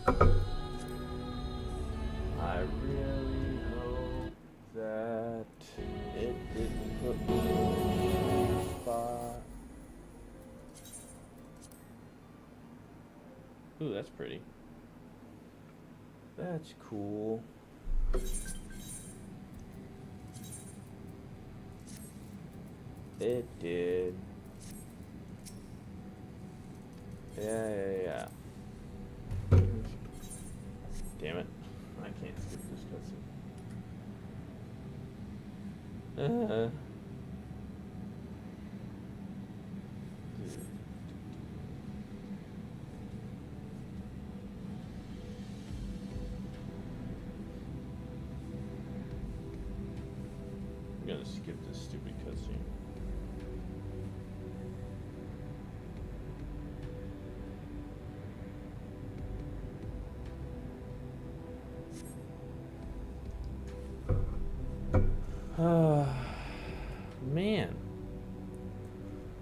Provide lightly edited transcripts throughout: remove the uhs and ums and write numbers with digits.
I really hope that it didn't put me in a spot. Ooh, that's pretty. That's cool. It did. Yeah. Damn it. I can't skip this cutscene. I'm gonna skip this stupid cutscene. Man.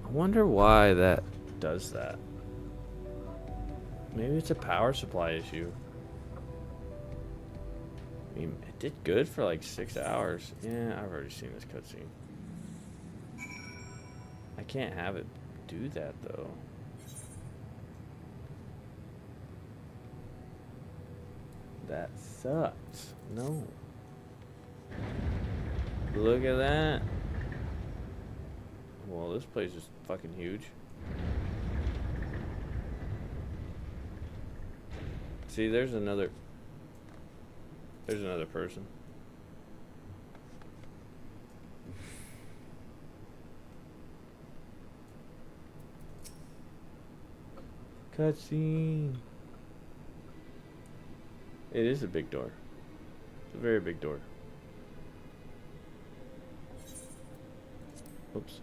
I wonder why that does that. Maybe it's a power supply issue. I mean, it did good for like 6 hours. Yeah, I've already seen this cutscene. I can't have it do that though. That sucks. No. Look at that. Well, this place is fucking huge. See, there's another person. Cutscene. It is a big door. It's a very big door. Oops.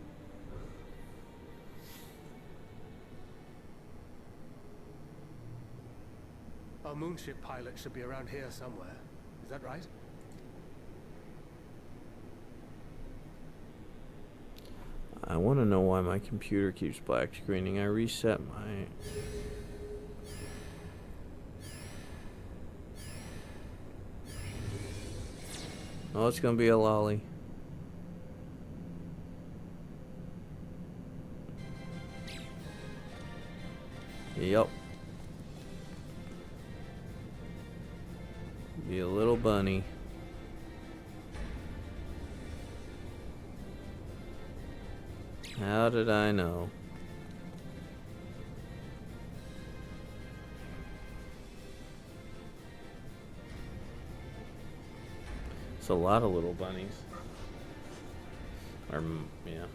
Our moonship pilot should be around here somewhere. Is that right? I want to know why my computer keeps black screening. I reset my... Oh, it's gonna be a lolly. Yep. Be a little bunny. How did I know? It's a lot of little bunnies. Or, yeah.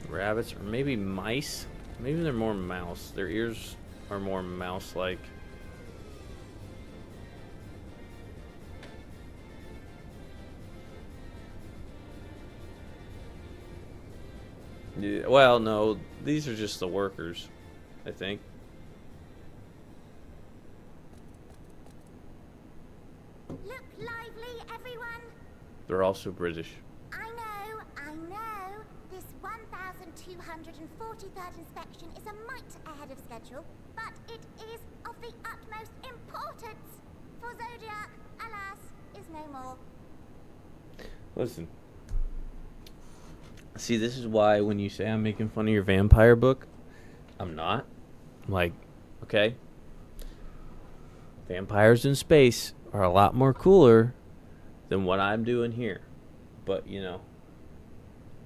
Rabbits, or maybe mice? Maybe they're more mouse. Their ears are more mouse-like. Yeah, well, no, these are just the workers, I think. Look lively, everyone. They're also British. I know. This 1243rd inspection is a mite ahead of schedule, but it is of the utmost importance. For Zodiac, alas, is no more. Listen. See, this is why when you say I'm making fun of your vampire book, I'm not. I'm like, okay. Vampires in space are a lot more cooler than what I'm doing here. But, you know,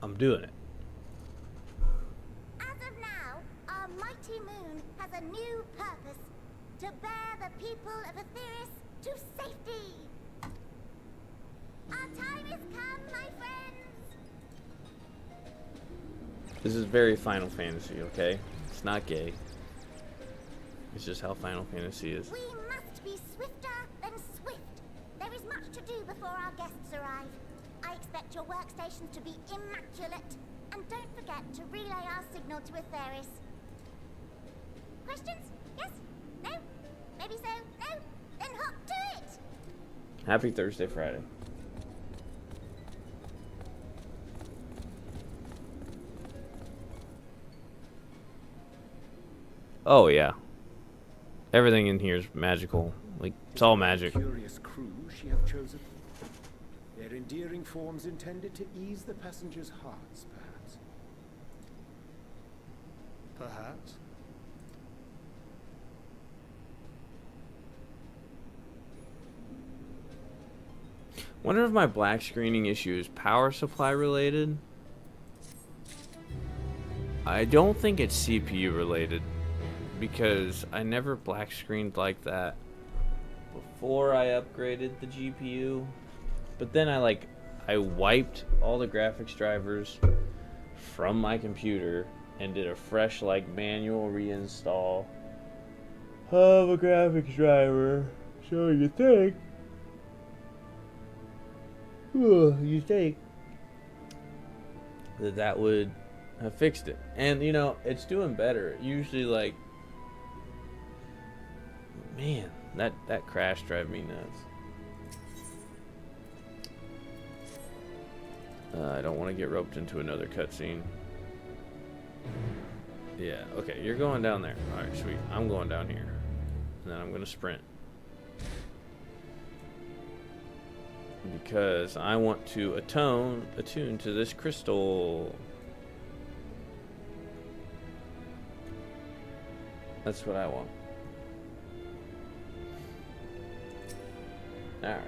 I'm doing it. As of now, our mighty moon has a new purpose: to bear the people of Aetheris to safety. Our time has come, my friends. This is very Final Fantasy, okay? It's not gay. It's just how Final Fantasy is. We must be swifter than swift. There is much to do before our guests arrive. I expect your workstations to be immaculate. And don't forget to relay our signal to Aetheris. Questions? Yes? No? Maybe so? No? Then hop to it! Happy Thursday, Friday. Oh, yeah. Everything in here is magical. Like, it's all magic. Curious crew she have chosen. Their endearing forms intended to ease the passengers' hearts, perhaps. Perhaps. Wonder if my black screening issue is power supply related. I don't think it's CPU related, because I never black screened like that before I upgraded the GPU. But then I wiped all the graphics drivers from my computer and did a fresh manual reinstall of a graphics driver. So you think that would have fixed it. And you know, it's doing better. Usually man, that crash drive me nuts. I don't want to get roped into another cutscene. Yeah, okay, you're going down there. Alright, sweet. I'm going down here. And then I'm going to sprint. Because I want to attune to this crystal. That's what I want. Alright.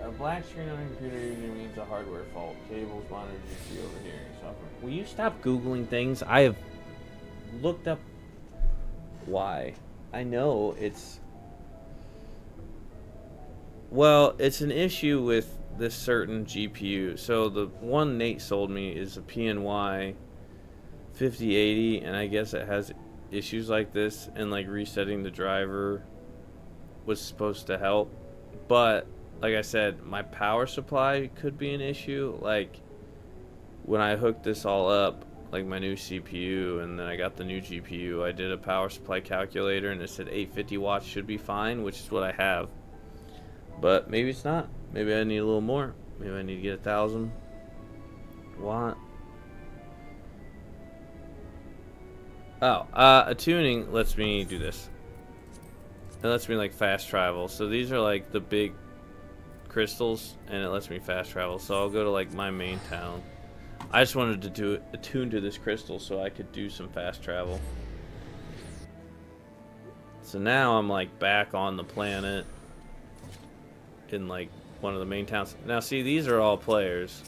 A black screen on a computer usually means a hardware fault. Cables, monitors, GPU overhearing, software. Will you stop Googling things? I have looked up why. I know it's... Well, it's an issue with this certain GPU. So the one Nate sold me is a PNY 5080, and I guess it has issues like this, and resetting the driver was supposed to help. But like I said, my power supply could be an issue. When I hooked this all up, my new CPU, and then I got the new GPU, I did a power supply calculator and it said 850 watts should be fine, which is what I have. But maybe it's not. Maybe I need a little more. Maybe I need to get 1,000 watt. Oh, attuning lets me do this. It lets me fast travel. So these are the big crystals, and it lets me fast travel. So I'll go to my main town. I just wanted to attune to this crystal so I could do some fast travel. So now I'm back on the planet in one of the main towns. Now see, these are all players.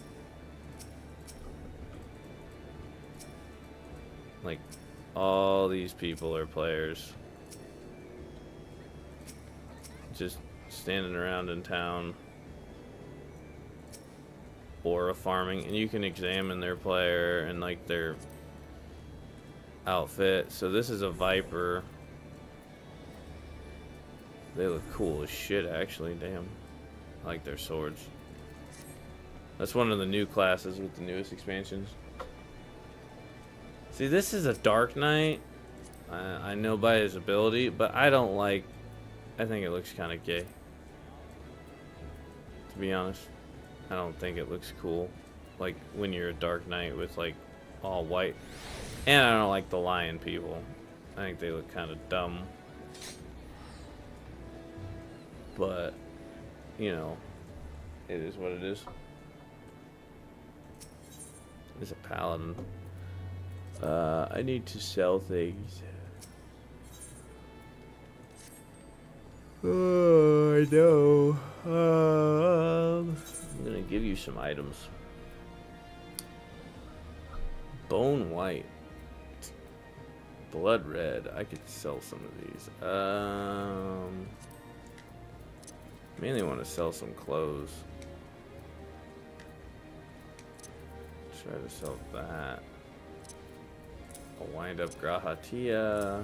All these people are players. Just standing around in town. Or farming, and you can examine their player and their outfit. So this is a Viper. They look cool as shit, actually. Damn, I like their swords. That's one of the new classes with the newest expansions. See, this is a Dark Knight. I know by his ability, but I don't like. I think it looks kind of gay, to be honest. I don't think it looks cool, when you're a Dark Knight with all white. And I don't like the lion people. I think they look kind of dumb. But you know, it is what it is. It's a paladin. I need to sell things. Oh, I know. I'm gonna give you some items. Bone white. Blood red. I could sell some of these. Mainly want to sell some clothes. Try to sell that. I'll wind up Grahatia.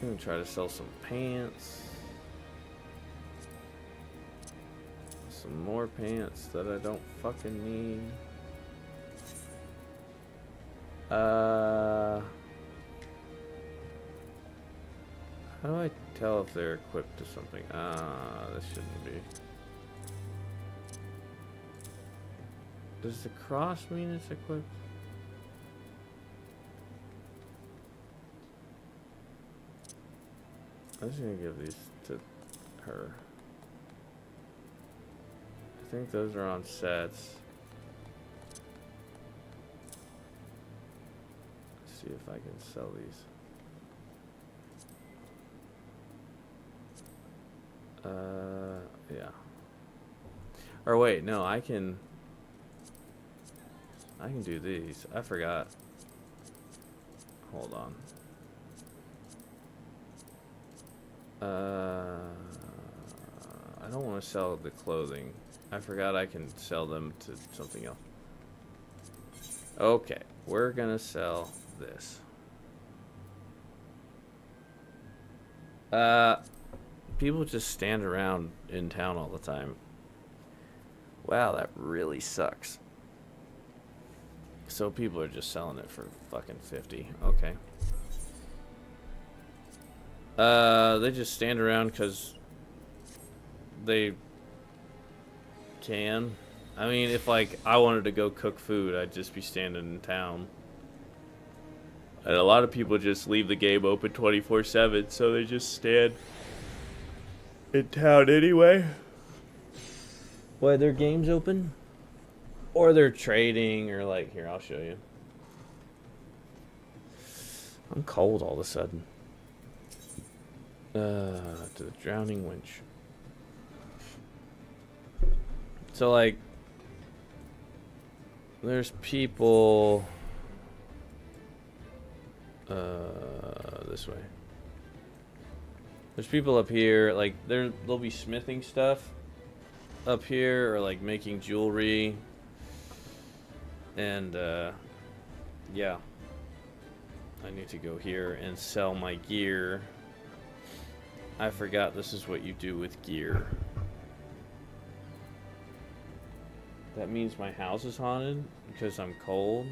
I'm gonna try to sell some pants. Some more pants that I don't fucking need. How do I tell if they're equipped to something? This shouldn't be. Does the cross mean it's equipped? I'm just gonna give these to her. I think those are on sets. Let's see if I can sell these. Yeah. Or wait, no, I can do these. I forgot. Hold on. I don't want to sell the clothing. I forgot I can sell them to something else. Okay, we're gonna sell this. People just stand around in town all the time. Wow, that really sucks. So people are just selling it for fucking 50. Okay. They just stand around because they can. I mean, if like I wanted to go cook food, I'd just be standing in town. And a lot of people just leave the game open 24/7, so they just stand in town anyway. Why, their game's open? Or they're trading, or like, here, I'll show you. I'm cold all of a sudden. To the drowning winch. So like, there's people this way. There's people up here, like they'll be smithing stuff up here, or like making jewelry. And yeah, I need to go here and sell my gear. I forgot this is what you do with gear. That means my house is haunted because I'm cold.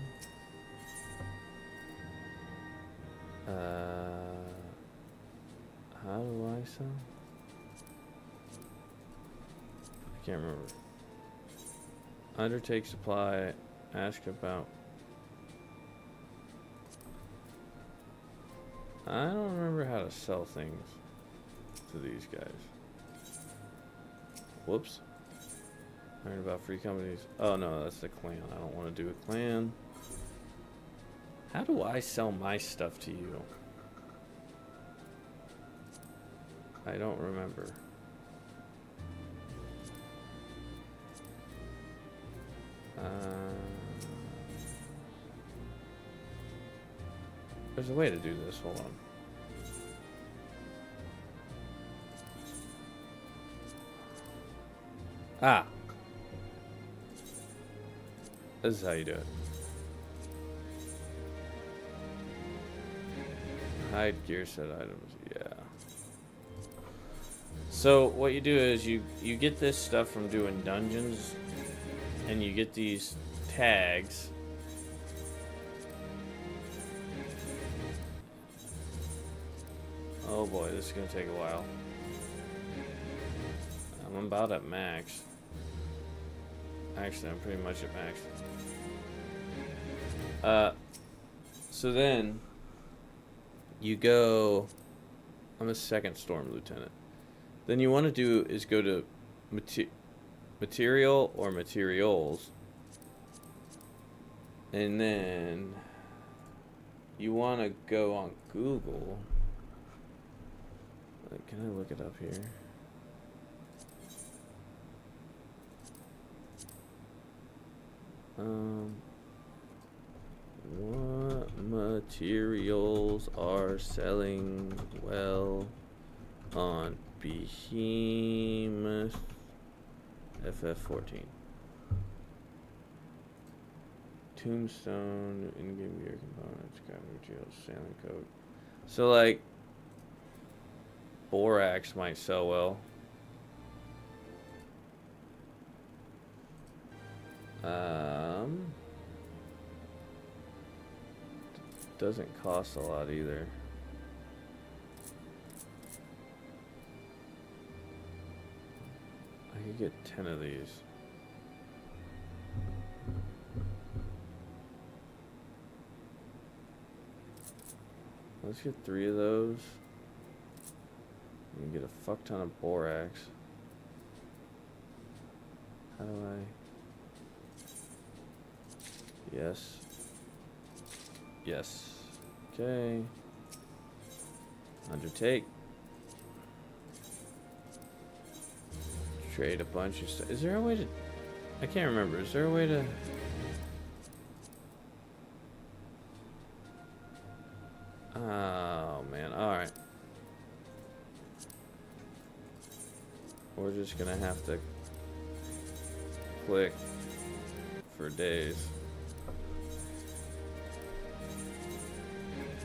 How do I sell? I can't remember. Undertake supply. Ask about. I don't remember how to sell things to these guys. Whoops. Learn about free companies. Oh no, that's the clan. I don't want to do a clan. How do I sell my stuff to you? I don't remember. There's a way to do this. Hold on. Ah. This is how you do it. Hide gear set items. Yeah. So what you do is you get this stuff from doing dungeons, and you get these tags. Oh boy, this is gonna take a while. I'm about at max. Actually, I'm pretty much at max. So then you go. I'm a second storm lieutenant. Then you want to do is go to material or materials, and then you want to go on Google. Can I look it up here? What materials are selling well on Behemoth FF14? Tombstone, in-game gear components, craft materials, sailing coat. So like, borax might sell well. Doesn't cost a lot either. I could get 10 of these. Let's get 3 of those. You get a fuck ton of borax. How do I... Yes. Yes. Okay. Undertake. Trade a bunch of stuff. Is there a way to... I can't remember. Is there a way to... Oh, man. Alright. We're just gonna have to click for days.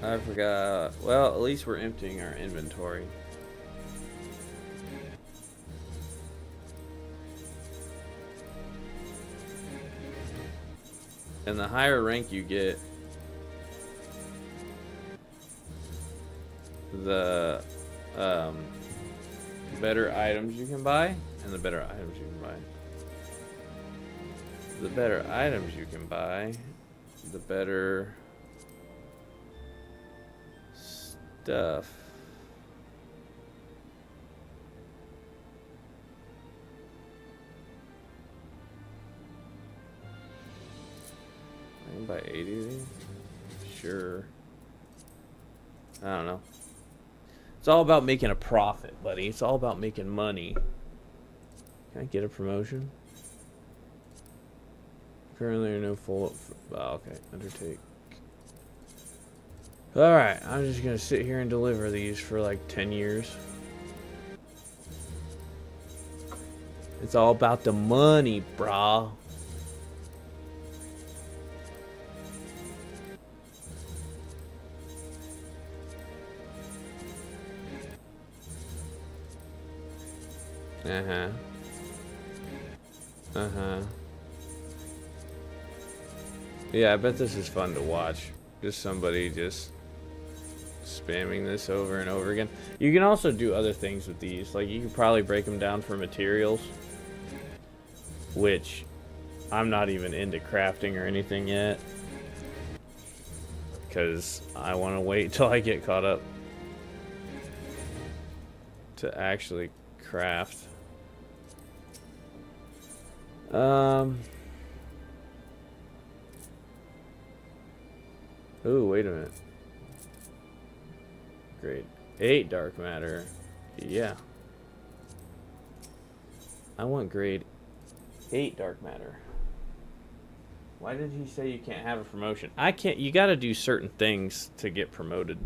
I forgot. Well, at least we're emptying our inventory. And the higher rank you get, the better items you can buy, and the better items you can buy. The better items you can buy, the better stuff. I can buy 80 of these? Sure. I don't know. It's all about making a profit, buddy. It's all about making money. Can I get a promotion? Currently, there are no full... Oh, okay. Undertake. Alright, I'm just gonna sit here and deliver these for like 10 years. It's all about the money, brah. Uh-huh. Uh-huh. Yeah, I bet this is fun to watch. Just somebody just spamming this over and over again. You can also do other things with these. Like, you can probably break them down for materials. Which, I'm not even into crafting or anything yet. Because I want to wait till I get caught up to actually craft. Ooh, wait a minute. Grade 8 dark matter. Yeah. I want grade 8 dark matter. Why did he say you can't have a promotion? I can't. You gotta do certain things to get promoted.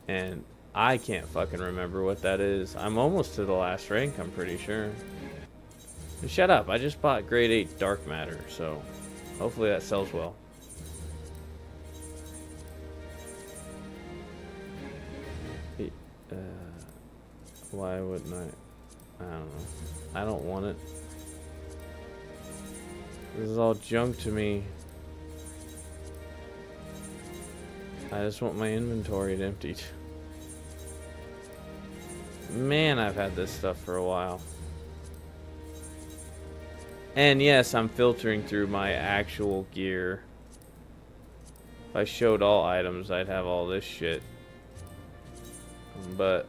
And I can't fucking remember what that is. I'm almost to the last rank, I'm pretty sure. And shut up. I just bought grade 8 dark matter, so hopefully that sells well. Why wouldn't I don't know. I don't want it. This is all junk to me. I just want my inventory emptied. Man, I've had this stuff for a while. And yes, I'm filtering through my actual gear. If I showed all items, I'd have all this shit. But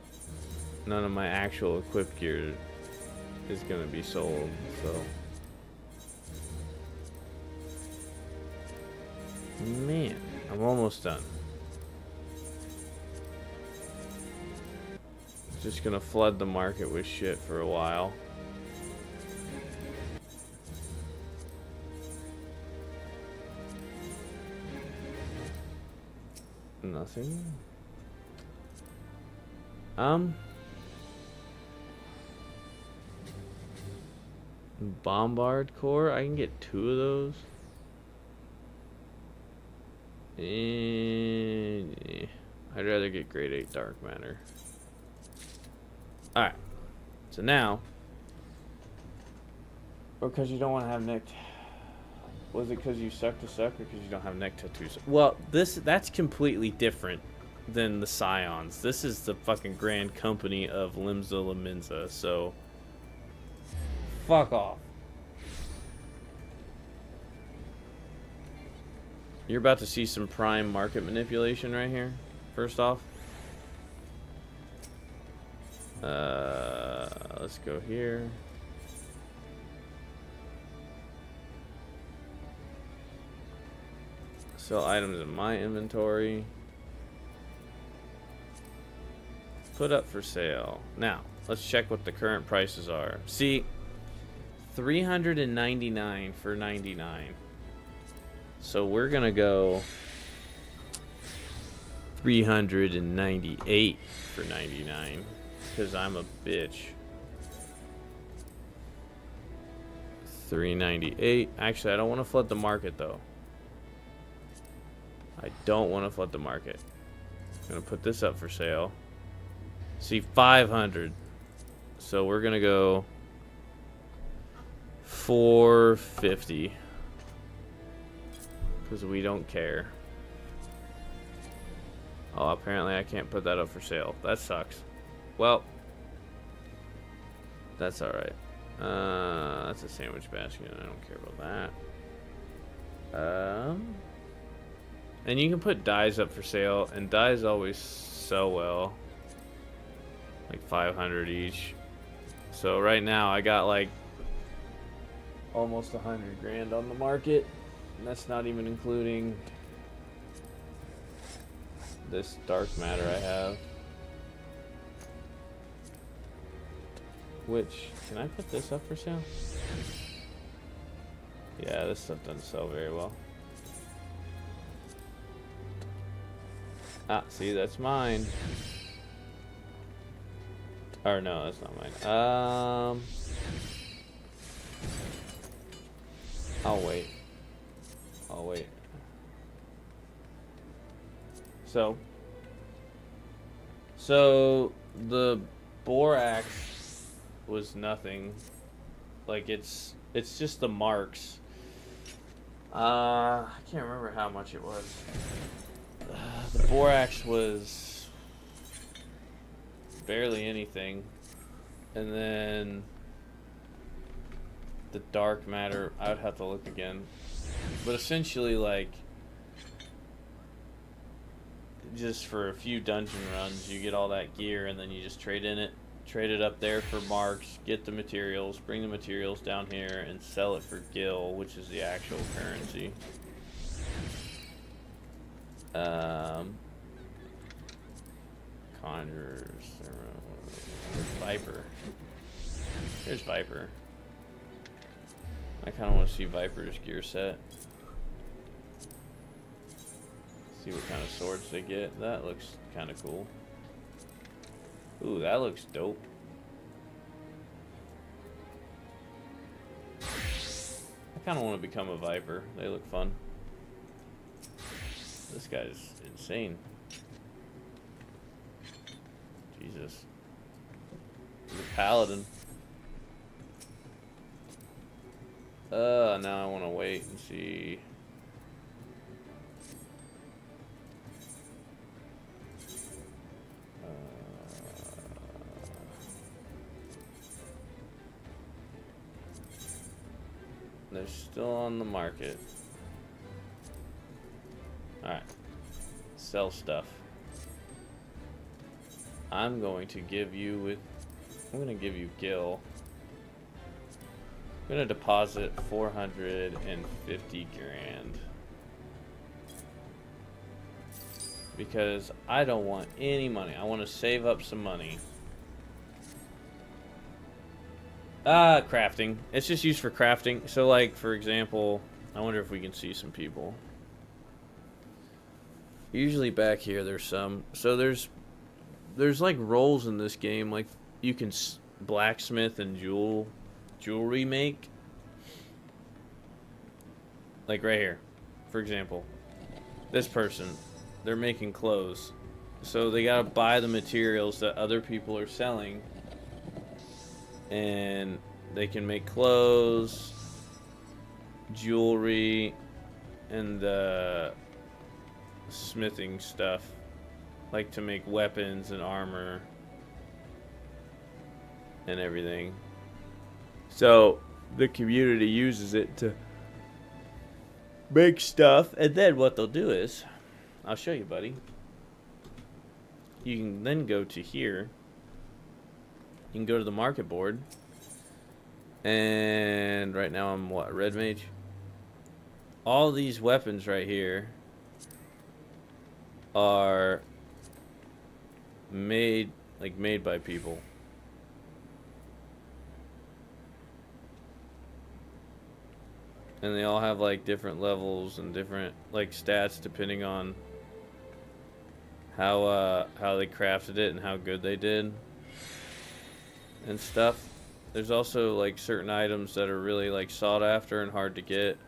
none of my actual equipped gear is gonna be sold, so. Man, I'm almost done. Just gonna flood the market with shit for a while. Nothing. Bombard core. I can get 2 of those. And I'd rather get grade 8 dark matter. Alright. So now, or because you don't want to have neck. Was it because you suck to suck, or because you don't have neck tattoos? Well, that's completely different than the Scions. This is the fucking grand company of Limsa Lominsa, so fuck off. You're about to see some prime market manipulation right here. First off, Let's go here. Sell items in my inventory. Put up for sale. Now, let's check what the current prices are. See, $399 for 99. So we're gonna go 398 for 99 because I'm a bitch. 398. Actually, I don't want to flood the market though. I don't want to flood the market. I'm gonna put this up for sale. See, 500. So we're gonna go 450 because we don't care. Oh, apparently I can't put that up for sale. That sucks. Well, that's all right. That's a sandwich basket. I don't care about that. And you can put dyes up for sale, and dyes always sell well. Like 500 each. So right now I got like almost 100 grand on the market, and that's not even including this dark matter I have. Which, can I put this up for sale? Yeah, this stuff doesn't sell very well. Ah, see, that's mine. Or no, that's not mine. I'll wait. I'll wait. So the borax was nothing. Like it's just the marks. I can't remember how much it was. The borax was barely anything, and then the dark matter, I would have to look again, but essentially, like, just for a few dungeon runs you get all that gear, and then you just trade it up there for marks, get the materials, bring the materials down here, and sell it for gil, which is the actual currency. Conjurers. Where's Viper? Here's Viper. I kind of want to see Viper's gear set. See what kind of swords they get. That looks kind of cool. Ooh, that looks dope. I kind of want to become a Viper. They look fun. This guy's insane. Jesus. He's a paladin. Now I want to wait and see. They're still on the market. Alright. Sell stuff. I'm going to give you gil. I'm gonna deposit 450 grand. Because I don't want any money. I want to save up some money. Crafting. It's just used for crafting. So, like, for example, I wonder if we can see some people. Usually back here there's some. So there's like roles in this game. Like, you can blacksmith and jewelry make. Like right here, for example, this person, they're making clothes, so they gotta buy the materials that other people are selling, and they can make clothes, jewelry, and smithing stuff, like to make weapons and armor and everything. So the community uses it to make stuff, and then what they'll do is, I'll show you, buddy. You can then go to here you can go to the market board. And right now I'm what? Red mage? All these weapons right here are made by people. And they all have like different levels and different like stats depending on how they crafted it and how good they did and stuff. There's also like certain items that are really like sought after and hard to get.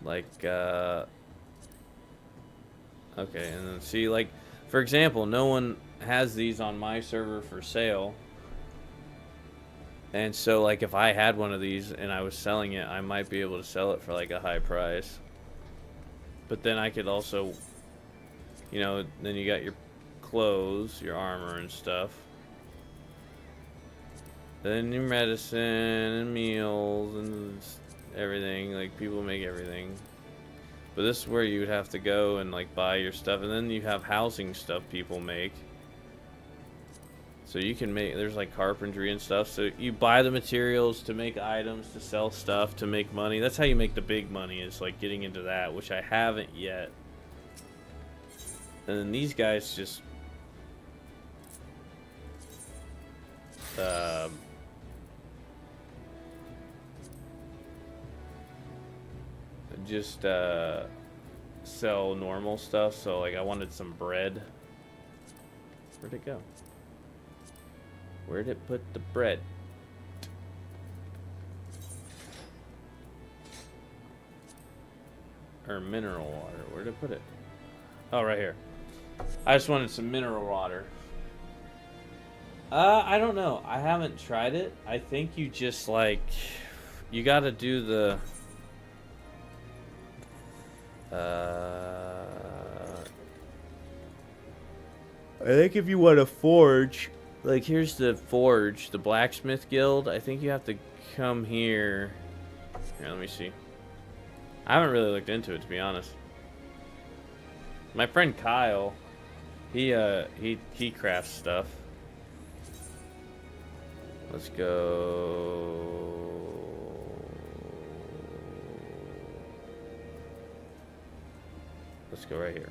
Like okay, and then see, like for example, no one has these on my server for sale. And so like if I had one of these and I was selling it, I might be able to sell it for like a high price. But then I could also, you know, then you got your clothes, your armor and stuff. Then your medicine and meals and everything. Like people make everything. But this is where you would have to go and like buy your stuff. And then you have housing stuff people make. So you can make, there's like carpentry and stuff. So you buy the materials to make items, to sell stuff, to make money. That's how you make the big money, is like getting into that, which I haven't yet. And then these guys just sell normal stuff. So like I wanted some bread. Where'd it go? Where'd it put the bread? Or mineral water. Where'd it put it? Oh, right here. I just wanted some mineral water. I don't know. I haven't tried it. I think you just like, you gotta do the I think if you want to forge, like here's the forge, the blacksmith guild. I think you have to come here. Here, let me see. I haven't really looked into it, to be honest. My friend Kyle, he crafts stuff. Let's go. Let's go right here.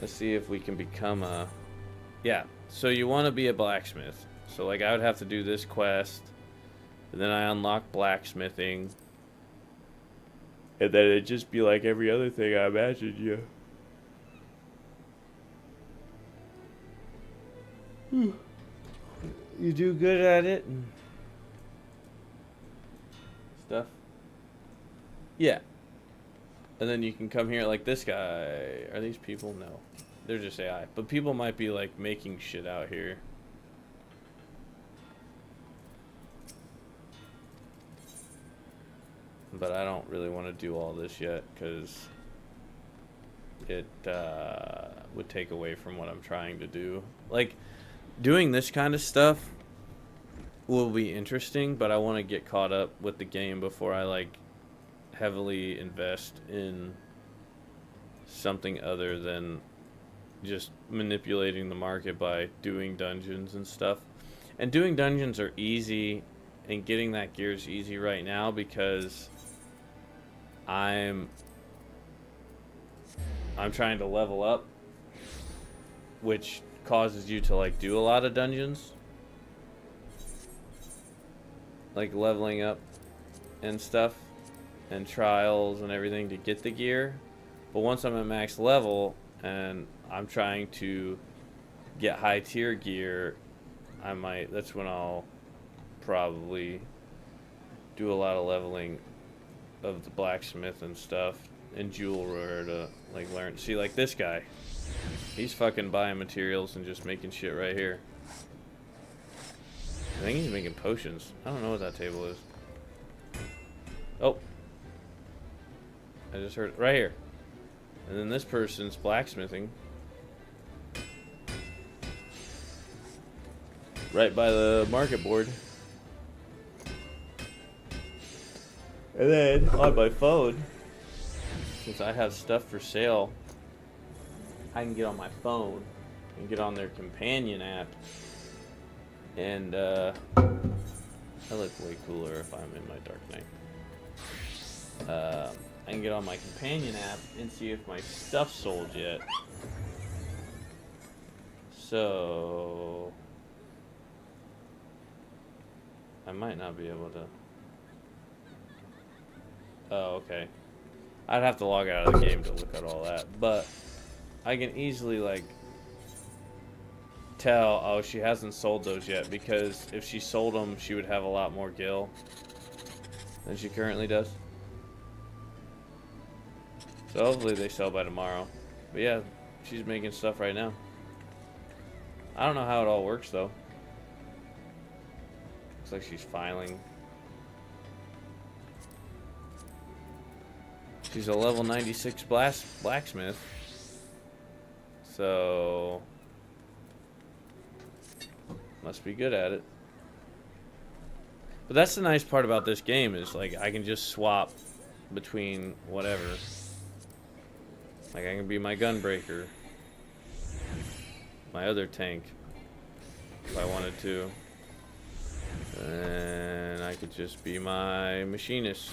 Let's see if we can become a... Yeah, so you want to be a blacksmith. So like I would have to do this quest. And then I unlock blacksmithing. And then it'd just be like every other thing I imagined, yeah. You do good at it and stuff. Yeah. And then you can come here like this guy. Are these people? No. They're just AI. But people might be like making shit out here. But I don't really want to do all this yet because it would take away from what I'm trying to do. Like, doing this kind of stuff will be interesting, but I want to get caught up with the game before I like heavily invest in something other than just manipulating the market by doing dungeons and stuff. And doing dungeons are easy, and getting that gear is easy right now because I'm trying to level up, which causes you to like do a lot of dungeons, like leveling up and stuff and trials and everything to get the gear. But once I'm at max level and I'm trying to get high tier gear, that's when I'll probably do a lot of leveling of the blacksmith and stuff and jeweler to like learn. See, like this guy, he's fucking buying materials and just making shit right here. I think he's making potions. I don't know what that table is. Oh, I just heard it right here. And then this person's blacksmithing right by the market board. And then on my phone, since I have stuff for sale, I can get on my phone and get on their companion app. And I look way cooler if I'm in my Dark Knight. I can get on my companion app and see if my stuff's sold yet. So I might not be able to. Oh, okay. I'd have to log out of the game to look at all that, but I can easily like tell, oh, she hasn't sold those yet, because if she sold them, she would have a lot more gil than she currently does. So hopefully they sell by tomorrow. But yeah, she's making stuff right now. I don't know how it all works though. Looks like she's filing. She's a level 96 blacksmith. So must be good at it. But that's the nice part about this game, is like I can just swap between whatever. Like I can be my gunbreaker, my other tank, if I wanted to. And I could just be my machinist.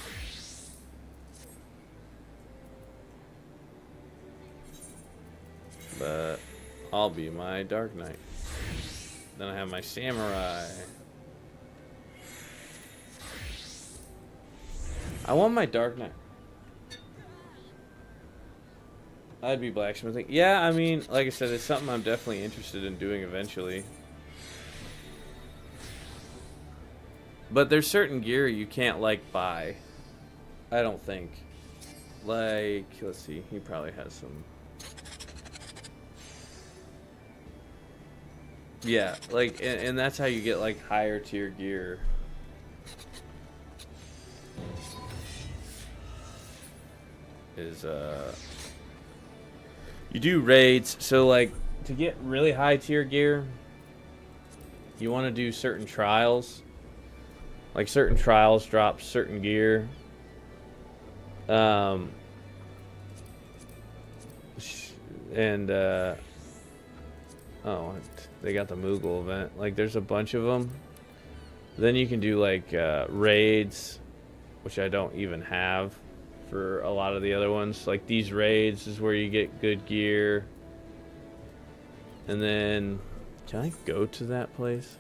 But I'll be my Dark Knight. Then I have my samurai. I want my Dark Knight. I'd be blacksmithing. Yeah, I mean, like I said, it's something I'm definitely interested in doing eventually. But there's certain gear you can't, like, buy. I don't think. Like, let's see, he probably has some. Yeah, like, and that's how you get, like, higher tier gear. Is, you do raids, so like to get really high tier gear, you want to do certain trials. Like certain trials drop certain gear. And oh, they got the Moogle event. Like there's a bunch of them. Then you can do like raids, which I don't even have for a lot of the other ones. Like these raids is where you get good gear. And then can I go to that place?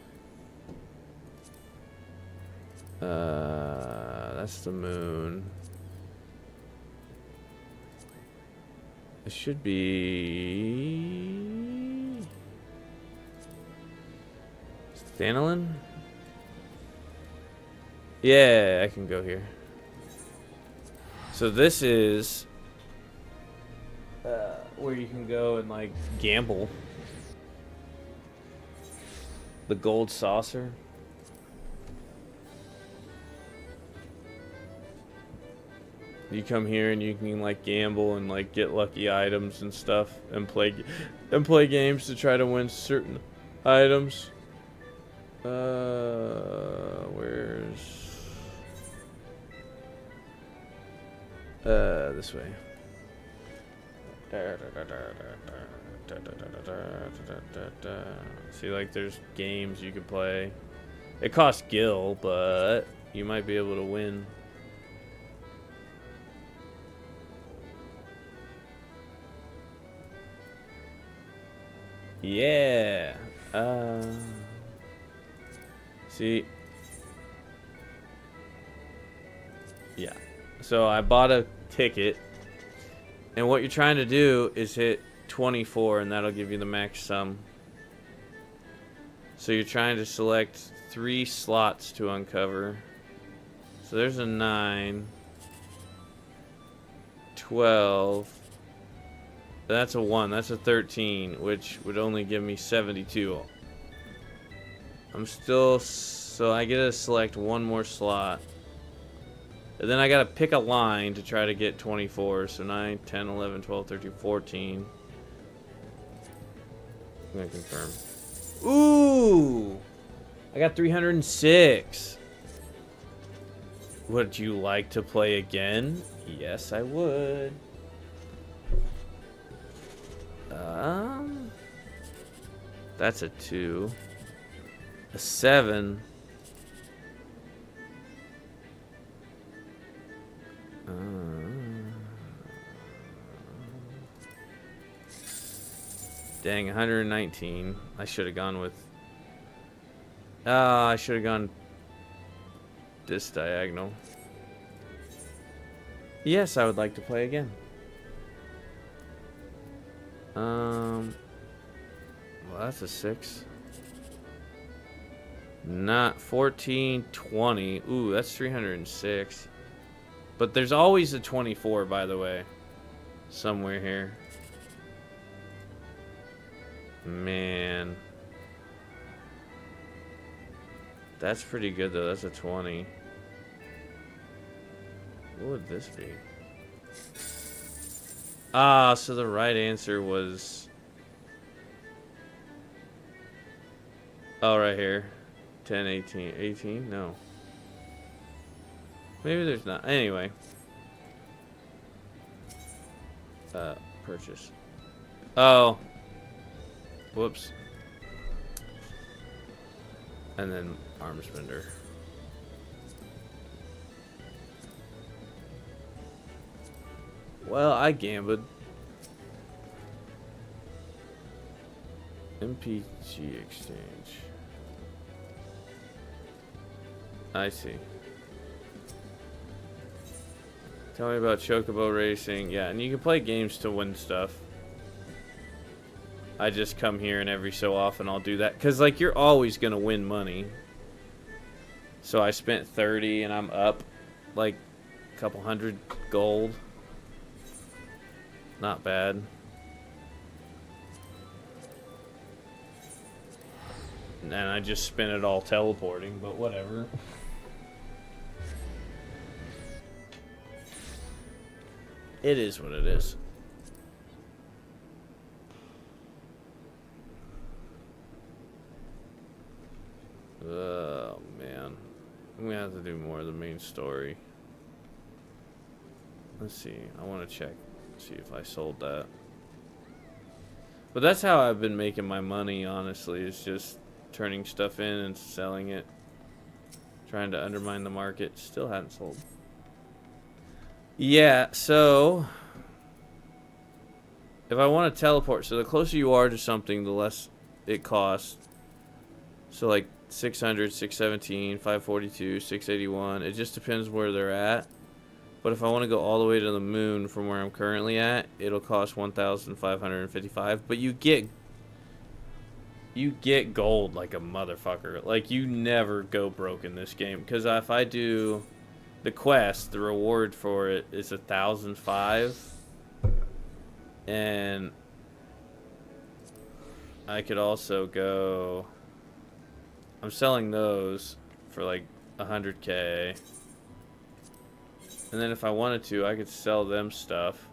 That's the moon. It should be Stanlin? Yeah, I can go here. So this is where you can go and like gamble. The gold saucer. You come here and you can like gamble and like get lucky items and stuff and play games to try to win certain items. Where's this way. See, like there's games you can play. It costs gil, but you might be able to win. Yeah. See. Yeah. So I bought a ticket, and what you're trying to do is hit 24, and that'll give you the max sum. So you're trying to select 3 slots to uncover. So there's a 9, 12. That's a 1. That's a 13, which would only give me 72. I'm still, so I get to select one more slot. And then I got to pick a line to try to get 24. So 9, 10, 11, 12, 13, 14. I'm going to confirm. Ooh! I got 306. Would you like to play again? Yes, I would. That's a 2. A 7. Dang, 119. I should have gone with... I should have gone this diagonal. Yes, I would like to play again. Well, that's a 6. Not 14, 20. Ooh, that's 306. But there's always a 24, by the way. Somewhere here. Man. That's pretty good, though. That's a 20. What would this be? Ah, so the right answer was... Oh, right here. 10, 18. 18? No. Maybe there's not. Anyway. Purchase. Oh. Whoops. And then arm spender. Well, I gambled. MPG exchange. I see. Tell me about Chocobo Racing. Yeah, and you can play games to win stuff. I just come here and every so often I'll do that. Because, like, you're always going to win money. So I spent 30 and I'm up, like, a couple hundred gold. Not bad. And I just spent it all teleporting, but whatever. It is what it is. Oh, man. I'm gonna have to do more of the main story. Let's see. I want to check. See if I sold that. But that's how I've been making my money, honestly. Is just turning stuff in and selling it. Trying to undermine the market. Still hadn't sold. Yeah, so if I want to teleport, so the closer you are to something, the less it costs. So like 600, 617, 542, 681. It just depends where they're at. But if I want to go all the way to the moon from where I'm currently at, it'll cost 1,555. But you get gold like a motherfucker. Like, you never go broke in this game. Because if I do the quest, the reward for it is 1,005. And I could also go... I'm selling those for like 100k. And then if I wanted to, I could sell them stuff.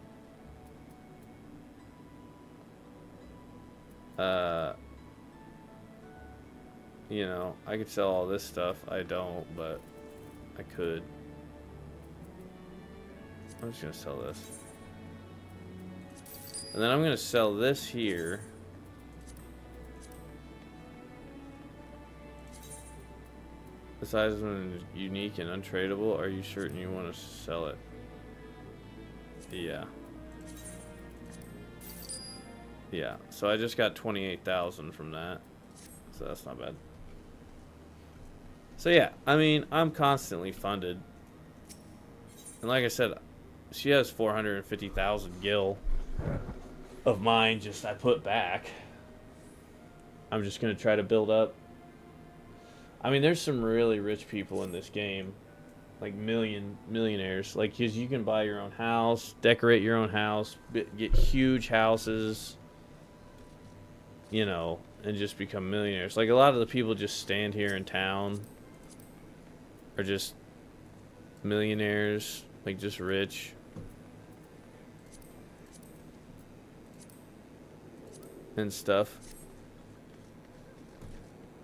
You know, I could sell all this stuff. I don't, but I could. I'm just gonna sell this. And then I'm gonna sell this here. The size of it is unique and untradeable. Are you certain you want to sell it? Yeah. Yeah. So I just got 28,000 from that. So that's not bad. So yeah, I mean, I'm constantly funded. And like I said, she has 450,000 gil of mine just I put back. I'm just going to try to build up. I mean, there's some really rich people in this game, like millionaires. Like, 'cause you can buy your own house, decorate your own house, get huge houses, you know, and just become millionaires. Like, a lot of the people just stand here in town are just millionaires, like just rich. And stuff.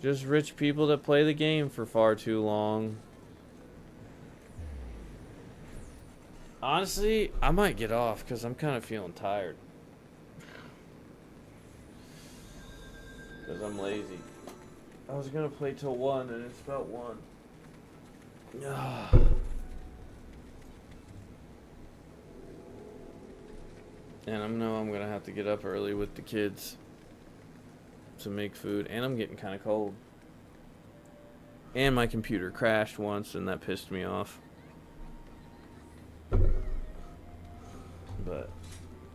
Just rich people that play the game for far too long. Honestly, I might get off because I'm kind of feeling tired. because I'm lazy. I was gonna play till 1 and it's about 1. And I know I'm gonna have to get up early with the kids to make food, and I'm getting kind of cold. And my computer crashed once, and that pissed me off. But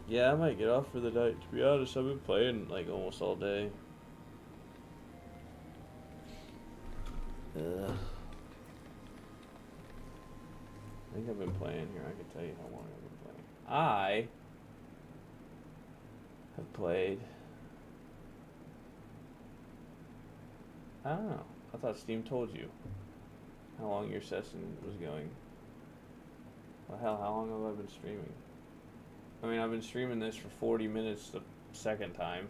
yeah, I might get off for the night. To be honest, I've been playing like almost all day. Ugh. I think I've been playing here. I can tell you how long I've been playing. I have played. I don't know. I thought Steam told you how long your session was going. Well, hell, how long have I been streaming? I mean, I've been streaming this for 40 minutes the second time.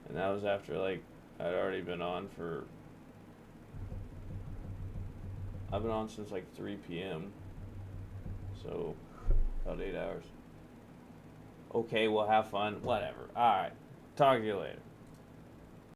And that was after, like, I'd already been on for... I've been on since, like, 3 p.m. So, about 8 hours. Okay, well, have fun. Whatever. Alright. Talk to you later.